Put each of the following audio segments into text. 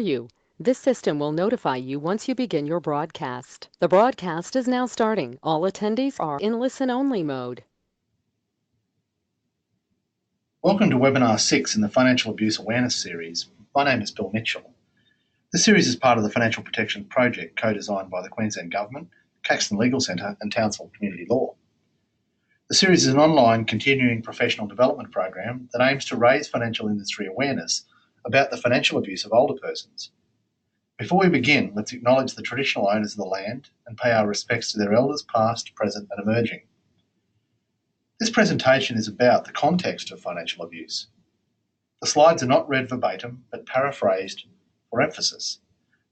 you. This system will notify you once you begin your broadcast. The broadcast is now starting. All attendees are in listen-only mode. Welcome to Webinar 6 in the Financial Abuse Awareness Series. My name is Bill Mitchell. This series is part of the Financial Protection Project co-designed by the Queensland Government, Caxton Legal Centre and Townsville Community Law. The series is an online continuing professional development program that aims to raise financial industry awareness about the financial abuse of older persons. Before we begin, let's acknowledge the traditional owners of the land and pay our respects to their elders past, present and emerging. This presentation is about the context of financial abuse. The slides are not read verbatim, but paraphrased for emphasis.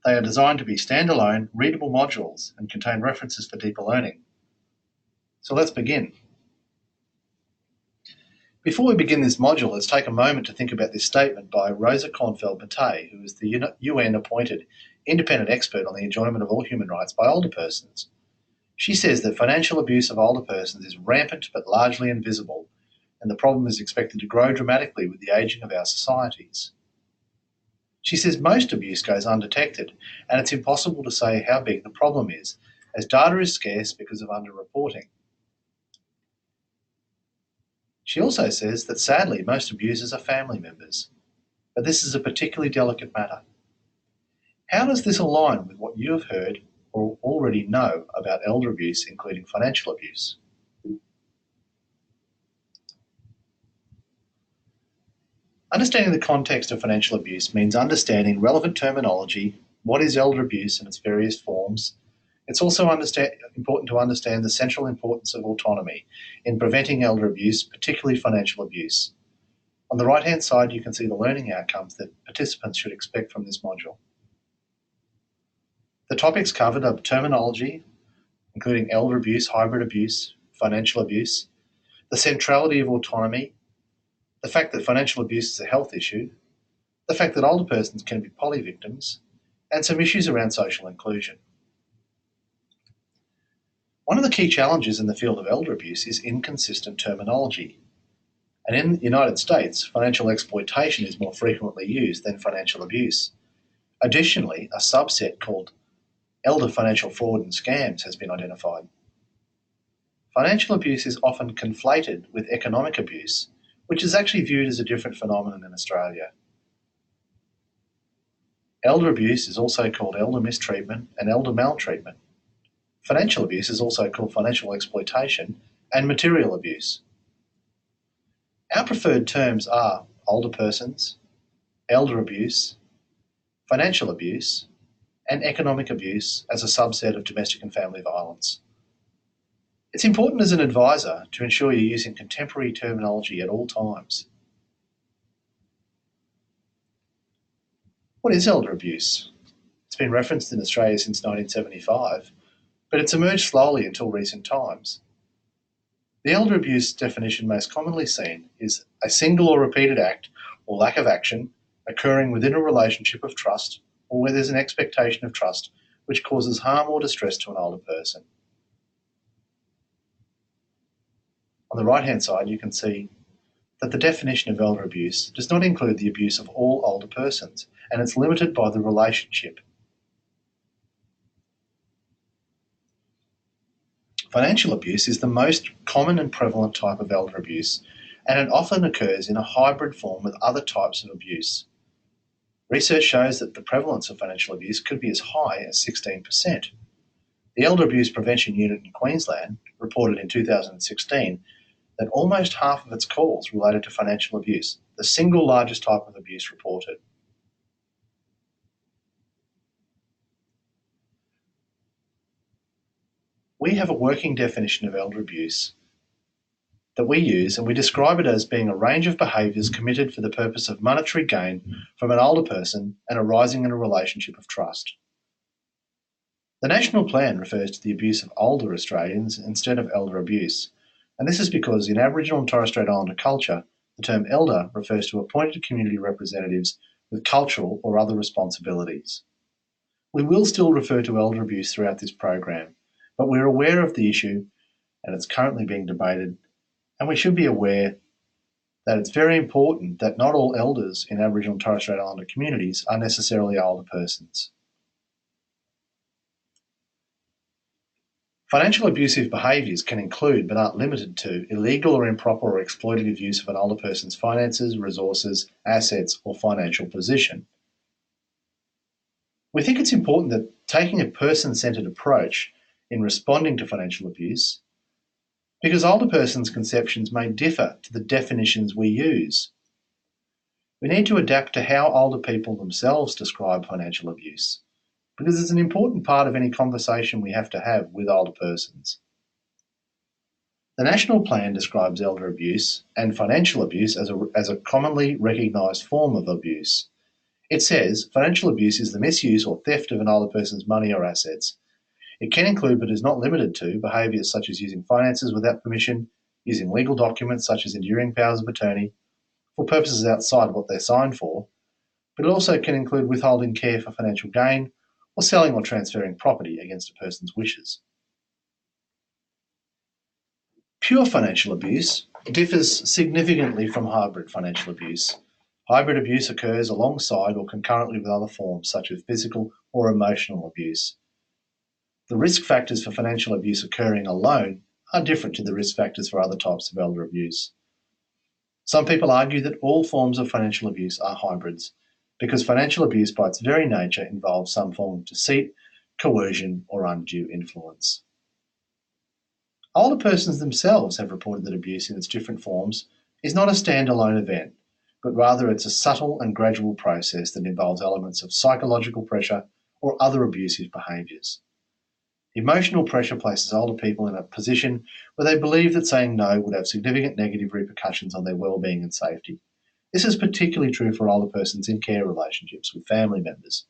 They are designed to be standalone, readable modules and contain references for deeper learning. So let's begin. Before we begin this module, let's take a moment to think about this statement by Rosa Kornfeld-Mattei, who is the UN-appointed independent expert on the enjoyment of all human rights by older persons. She says that financial abuse of older persons is rampant but largely invisible, and the problem is expected to grow dramatically with the ageing of our societies. She says most abuse goes undetected, and it's impossible to say how big the problem is, as data is scarce because of underreporting. She also says that sadly most abusers are family members, but this is a particularly delicate matter. How does this align with what you have heard or already know about elder abuse, including financial abuse? Understanding the context of financial abuse means understanding relevant terminology, what is elder abuse and its various forms. It's also important to understand the central importance of autonomy in preventing elder abuse, particularly financial abuse. On the right-hand side, you can see the learning outcomes that participants should expect from this module. The topics covered are terminology, including elder abuse, hybrid abuse, financial abuse, the centrality of autonomy, the fact that financial abuse is a health issue, the fact that older persons can be polyvictims, and some issues around social inclusion. One of the key challenges in the field of elder abuse is inconsistent terminology. And in the United States, financial exploitation is more frequently used than financial abuse. Additionally, a subset called elder financial fraud and scams has been identified. Financial abuse is often conflated with economic abuse, which is actually viewed as a different phenomenon in Australia. Elder abuse is also called elder mistreatment and elder maltreatment. Financial abuse is also called financial exploitation and material abuse. Our preferred terms are older persons, elder abuse, financial abuse, and economic abuse as a subset of domestic and family violence. It's important as an advisor to ensure you're using contemporary terminology at all times. What is elder abuse? It's been referenced in Australia since 1975, but it's emerged slowly until recent times. The elder abuse definition most commonly seen is a single or repeated act or lack of action occurring within a relationship of trust or where there's an expectation of trust which causes harm or distress to an older person. On the right-hand side, you can see that the definition of elder abuse does not include the abuse of all older persons, and it's limited by the relationship. Financial abuse is the most common and prevalent type of elder abuse, and it often occurs in a hybrid form with other types of abuse. Research shows that the prevalence of financial abuse could be as high as 16%. The Elder Abuse Prevention Unit in Queensland reported in 2016 that almost half of its calls related to financial abuse, the single largest type of abuse reported. We have a working definition of elder abuse that we use, and we describe it as being a range of behaviours committed for the purpose of monetary gain from an older person and arising in a relationship of trust. The National Plan refers to the abuse of older Australians instead of elder abuse, and this is because in Aboriginal and Torres Strait Islander culture, the term elder refers to appointed community representatives with cultural or other responsibilities. We will still refer to elder abuse throughout this program, but we're aware of the issue and it's currently being debated, and we should be aware that it's very important that not all elders in Aboriginal and Torres Strait Islander communities are necessarily older persons. Financial abusive behaviours can include, but aren't limited to, illegal or improper or exploitative use of an older person's finances, resources, assets, or financial position. We think it's important that taking a person-centred approach in responding to financial abuse, because older persons' conceptions may differ to the definitions we use. We need to adapt to how older people themselves describe financial abuse, because it's an important part of any conversation we have to have with older persons. The National Plan describes elder abuse and financial abuse as a commonly recognised form of abuse. It says, financial abuse is the misuse or theft of an older person's money or assets. It can include, but is not limited to, behaviours such as using finances without permission, using legal documents such as enduring powers of attorney, for purposes outside of what they're signed for, but it also can include withholding care for financial gain or selling or transferring property against a person's wishes. Pure financial abuse differs significantly from hybrid financial abuse. Hybrid abuse occurs alongside or concurrently with other forms such as physical or emotional abuse. The risk factors for financial abuse occurring alone are different to the risk factors for other types of elder abuse. Some people argue that all forms of financial abuse are hybrids, because financial abuse by its very nature involves some form of deceit, coercion, or undue influence. Older persons themselves have reported that abuse in its different forms is not a standalone event, but rather it's a subtle and gradual process that involves elements of psychological pressure or other abusive behaviours. Emotional pressure places older people in a position where they believe that saying no would have significant negative repercussions on their well-being and safety. This is particularly true for older persons in care relationships with family members.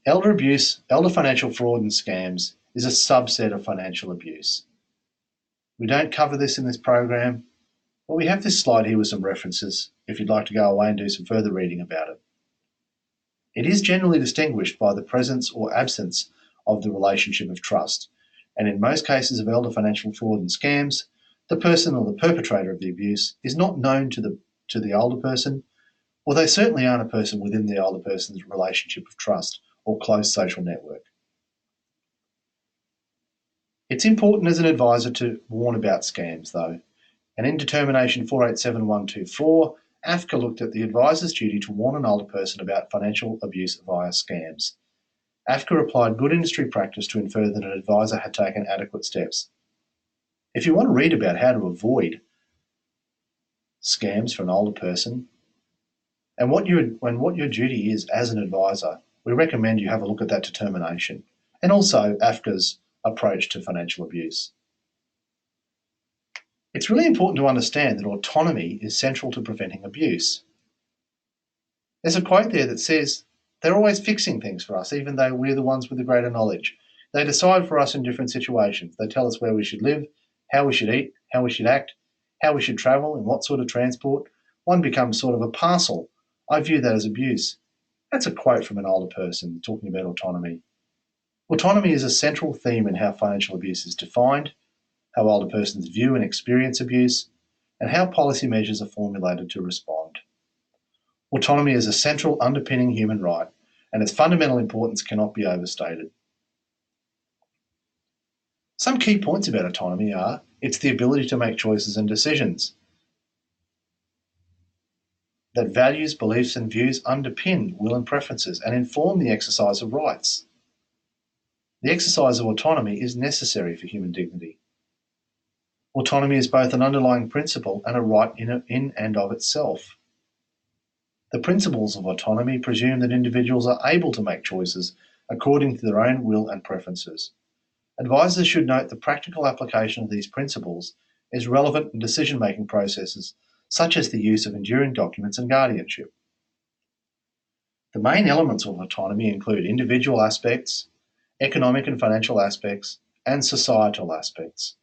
Elder abuse, elder financial fraud and scams is a subset of financial abuse. We don't cover this in this program, but we have this slide here with some references if you'd like to go away and do some further reading about it. It is generally distinguished by the presence or absence of the relationship of trust, and in most cases of elder financial fraud and scams, the person or the perpetrator of the abuse is not known to the older person, or they certainly aren't a person within the older person's relationship of trust or close social network. It's important as an advisor to warn about scams, though, and in Determination 487124, AFCA looked at the advisor's duty to warn an older person about financial abuse via scams. AFCA applied good industry practice to infer that an advisor had taken adequate steps. If you want to read about how to avoid scams for an older person and what your duty is as an advisor, we recommend you have a look at that determination and also AFCA's approach to financial abuse. It's really important to understand that autonomy is central to preventing abuse. There's a quote there that says, they're always fixing things for us, even though we're the ones with the greater knowledge. They decide for us in different situations. They tell us where we should live, how we should eat, how we should act, how we should travel, and what sort of transport. One becomes sort of a parcel. I view that as abuse. That's a quote from an older person talking about autonomy. Autonomy is a central theme in how financial abuse is defined, how older persons view and experience abuse, and how policy measures are formulated to respond. Autonomy is a central underpinning human right, and its fundamental importance cannot be overstated. Some key points about autonomy are, it's the ability to make choices and decisions, that values, beliefs, and views underpin will and preferences and inform the exercise of rights. The exercise of autonomy is necessary for human dignity. Autonomy is both an underlying principle and a right in and of itself. The principles of autonomy presume that individuals are able to make choices according to their own will and preferences. Advisors should note the practical application of these principles is relevant in decision-making processes, such as the use of enduring documents and guardianship. The main elements of autonomy include individual aspects, economic and financial aspects, and societal aspects.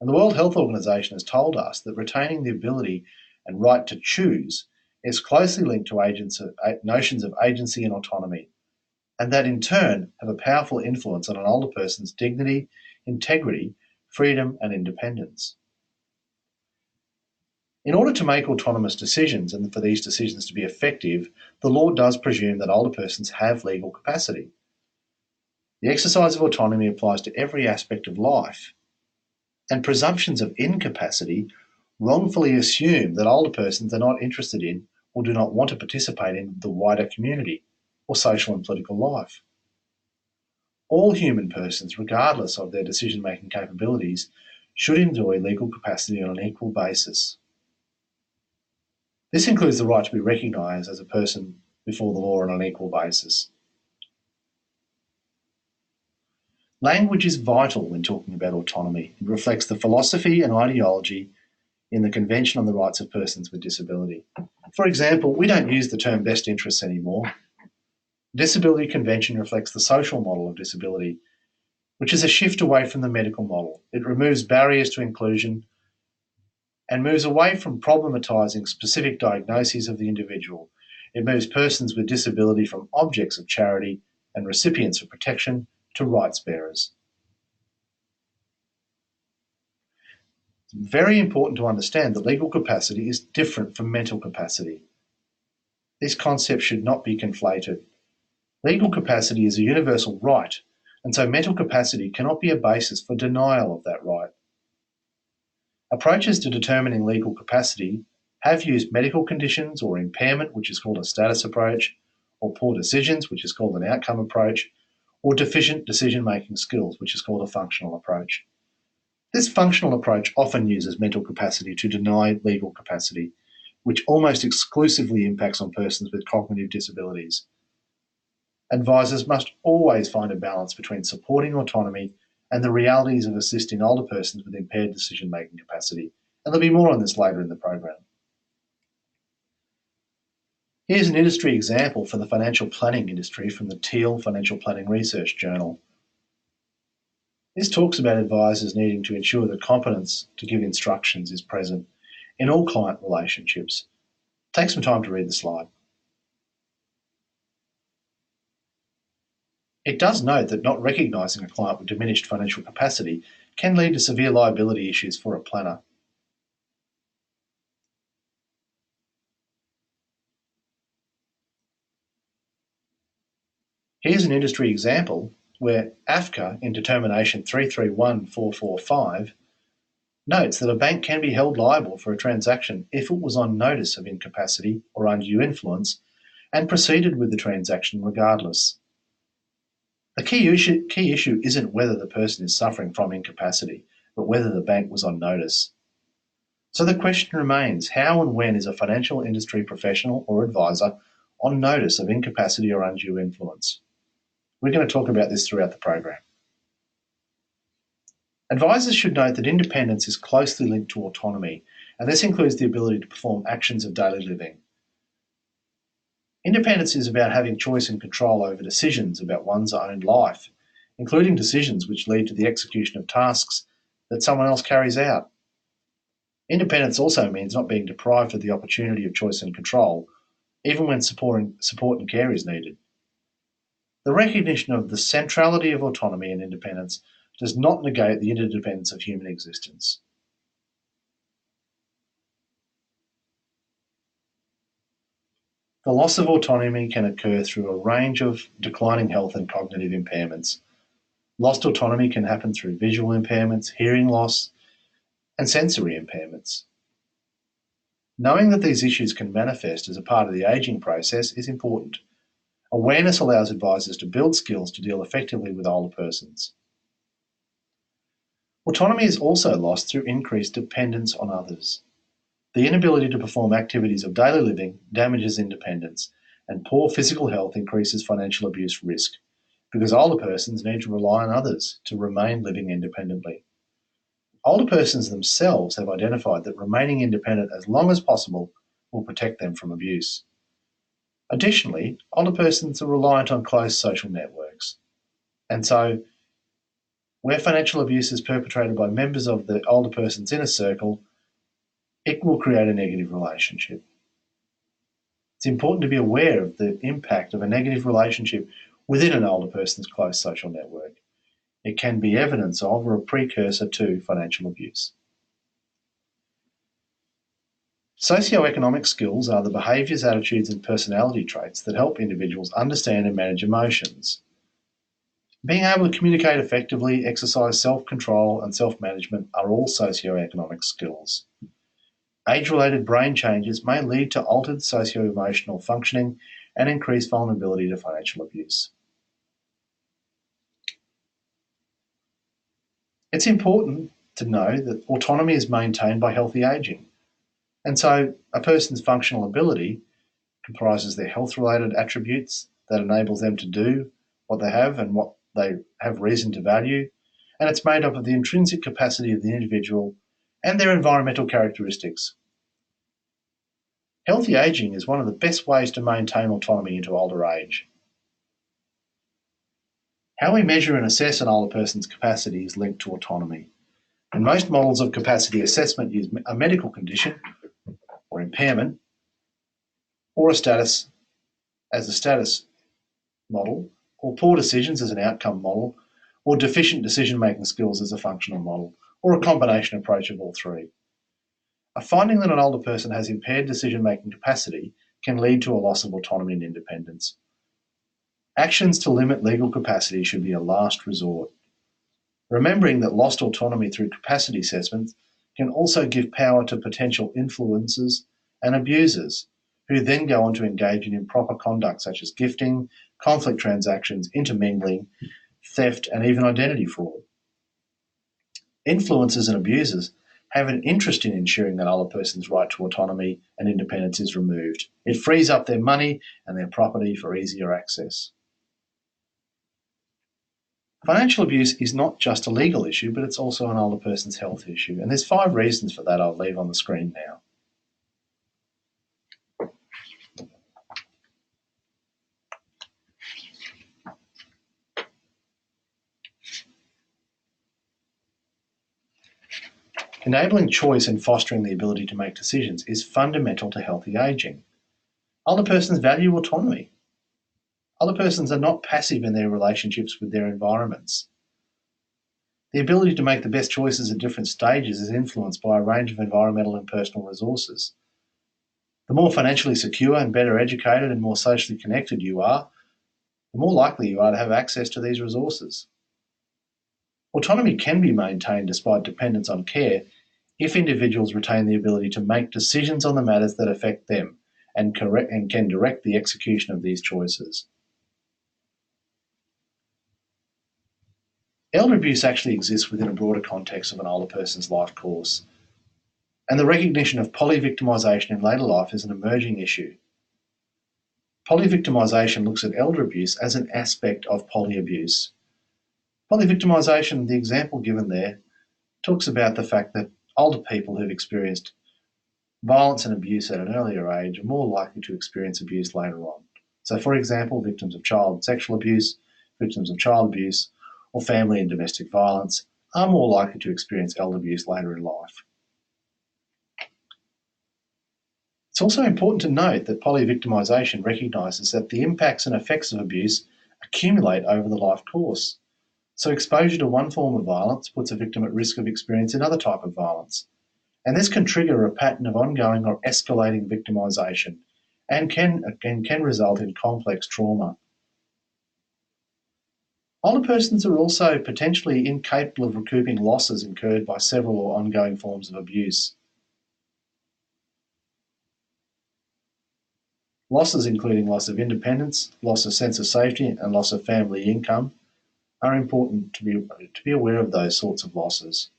And the World Health Organization has told us that retaining the ability and right to choose is closely linked to notions of agency and autonomy, and that in turn have a powerful influence on an older person's dignity, integrity, freedom, and independence. In order to make autonomous decisions and for these decisions to be effective, the law does presume that older persons have legal capacity. The exercise of autonomy applies to every aspect of life, and presumptions of incapacity wrongfully assume that older persons are not interested in or do not want to participate in the wider community or social and political life. All human persons, regardless of their decision-making capabilities, should enjoy legal capacity on an equal basis. This includes the right to be recognised as a person before the law on an equal basis. Language is vital when talking about autonomy. It reflects the philosophy and ideology in the Convention on the Rights of Persons with Disability. For example, we don't use the term best interests anymore. The Disability Convention reflects the social model of disability, which is a shift away from the medical model. It removes barriers to inclusion and moves away from problematising specific diagnoses of the individual. It moves persons with disability from objects of charity and recipients of protection to rights bearers. It's very important to understand that legal capacity is different from mental capacity. These concepts should not be conflated. Legal capacity is a universal right, and so mental capacity cannot be a basis for denial of that right. Approaches to determining legal capacity have used medical conditions or impairment, which is called a status approach, or poor decisions, which is called an outcome approach, or deficient decision-making skills, which is called a functional approach. This functional approach often uses mental capacity to deny legal capacity, which almost exclusively impacts on persons with cognitive disabilities. Advisors must always find a balance between supporting autonomy and the realities of assisting older persons with impaired decision-making capacity, and there'll be more on this later in the program. Here's an industry example for the financial planning industry from the Teal Financial Planning Research Journal. This talks about advisors needing to ensure that competence to give instructions is present in all client relationships. Take some time to read the slide. It does note that not recognising a client with diminished financial capacity can lead to severe liability issues for a planner. Here's an industry example where AFCA, in Determination 331445, notes that a bank can be held liable for a transaction if it was on notice of incapacity or undue influence and proceeded with the transaction regardless. The key issue isn't whether the person is suffering from incapacity, but whether the bank was on notice. So the question remains, how and when is a financial industry professional or advisor on notice of incapacity or undue influence? We're going to talk about this throughout the program. Advisors should note that independence is closely linked to autonomy, and this includes the ability to perform actions of daily living. Independence is about having choice and control over decisions about one's own life, including decisions which lead to the execution of tasks that someone else carries out. Independence also means not being deprived of the opportunity of choice and control, even when support and care is needed. The recognition of the centrality of autonomy and independence does not negate the interdependence of human existence. The loss of autonomy can occur through a range of declining health and cognitive impairments. Lost autonomy can happen through visual impairments, hearing loss, and sensory impairments. Knowing that these issues can manifest as a part of the ageing process is important. Awareness allows advisors to build skills to deal effectively with older persons. Autonomy is also lost through increased dependence on others. The inability to perform activities of daily living damages independence, and poor physical health increases financial abuse risk, because older persons need to rely on others to remain living independently. Older persons themselves have identified that remaining independent as long as possible will protect them from abuse. Additionally, older persons are reliant on close social networks, and so where financial abuse is perpetrated by members of the older person's inner circle, it will create a negative relationship. It's important to be aware of the impact of a negative relationship within an older person's close social network. It can be evidence of or a precursor to financial abuse. Socioeconomic skills are the behaviours, attitudes and personality traits that help individuals understand and manage emotions. Being able to communicate effectively, exercise self-control and self-management are all socioeconomic skills. Age-related brain changes may lead to altered socio-emotional functioning and increased vulnerability to financial abuse. It's important to know that autonomy is maintained by healthy ageing. And so a person's functional ability comprises their health-related attributes that enables them to do what they have and what they have reason to value. And it's made up of the intrinsic capacity of the individual and their environmental characteristics. Healthy ageing is one of the best ways to maintain autonomy into older age. How we measure and assess an older person's capacity is linked to autonomy. And most models of capacity assessment use a medical condition or impairment or a status as a status model, or poor decisions as an outcome model, or deficient decision-making skills as a functional model, or a combination approach of all three. A finding that an older person has impaired decision-making capacity can lead to a loss of autonomy and independence. Actions to limit legal capacity should be a last resort. Remembering that lost autonomy through capacity assessments can also give power to potential influencers and abusers, who then go on to engage in improper conduct such as gifting, conflict transactions, intermingling, theft, and even identity fraud. Influencers and abusers have an interest in ensuring that older person's right to autonomy and independence is removed. It frees up their money and their property for easier access. Financial abuse is not just a legal issue, but it's also an older person's health issue. And there's 5 reasons for that I'll leave on the screen now. Enabling choice and fostering the ability to make decisions is fundamental to healthy ageing. Older persons value autonomy. Older persons are not passive in their relationships with their environments. The ability to make the best choices at different stages is influenced by a range of environmental and personal resources. The more financially secure and better educated and more socially connected you are, the more likely you are to have access to these resources. Autonomy can be maintained despite dependence on care if individuals retain the ability to make decisions on the matters that affect them and can direct the execution of these choices. Elder abuse actually exists within a broader context of an older person's life course, and the recognition of polyvictimisation in later life is an emerging issue. Polyvictimisation looks at elder abuse as an aspect of polyabuse. Polyvictimisation, the example given there, talks about the fact that older people who've experienced violence and abuse at an earlier age are more likely to experience abuse later on. So, for example, victims of child sexual abuse, victims of child abuse, or family and domestic violence are more likely to experience elder abuse later in life. It's also important to note that polyvictimisation recognises that the impacts and effects of abuse accumulate over the life course. So exposure to one form of violence puts a victim at risk of experiencing another type of violence. And this can trigger a pattern of ongoing or escalating victimisation and can result in complex trauma. Older persons are also potentially incapable of recouping losses incurred by several or ongoing forms of abuse. Losses including loss of independence, loss of sense of safety, and loss of family income are important to be aware of those sorts of losses.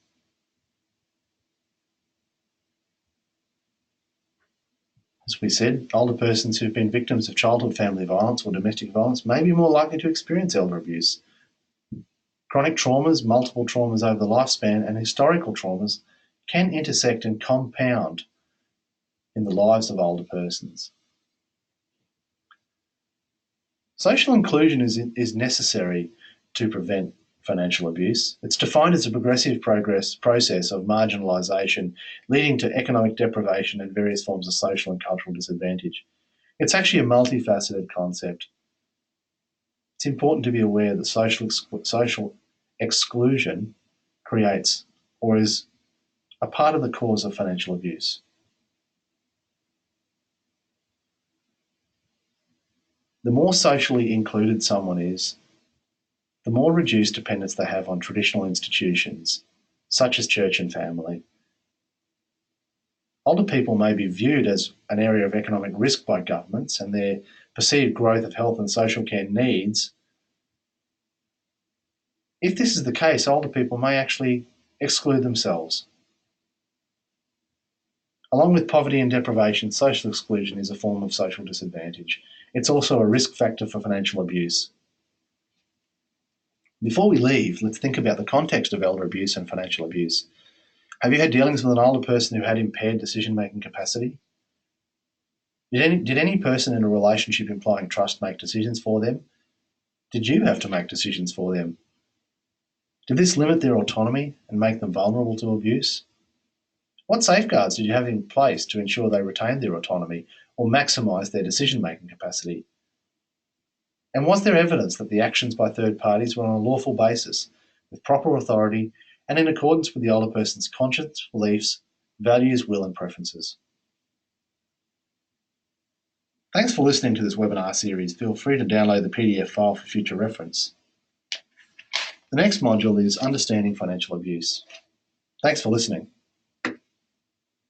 As we said, older persons who've been victims of childhood family violence or domestic violence may be more likely to experience elder abuse. Chronic traumas, multiple traumas over the lifespan, and historical traumas can intersect and compound in the lives of older persons. Social inclusion is necessary to prevent financial abuse. It's defined as a progressive process of marginalisation leading to economic deprivation and various forms of social and cultural disadvantage. It's actually a multifaceted concept. It's important to be aware that social exclusion creates or is a part of the cause of financial abuse. The more socially included someone is, the more reduced dependence they have on traditional institutions, such as church and family. Older people may be viewed as an area of economic risk by governments, and their perceived growth of health and social care needs. If this is the case, older people may actually exclude themselves. Along with poverty and deprivation, social exclusion is a form of social disadvantage. It's also a risk factor for financial abuse. Before we leave, let's think about the context of elder abuse and financial abuse. Have you had dealings with an older person who had impaired decision-making capacity? Did any person in a relationship implying trust make decisions for them? Did you have to make decisions for them? Did this limit their autonomy and make them vulnerable to abuse? What safeguards did you have in place to ensure they retained their autonomy or maximised their decision-making capacity? And was there evidence that the actions by third parties were on a lawful basis, with proper authority, and in accordance with the older person's conscience, beliefs, values, will, and preferences? Thanks for listening to this webinar series. Feel free to download the PDF file for future reference. The next module is Understanding Financial Abuse. Thanks for listening.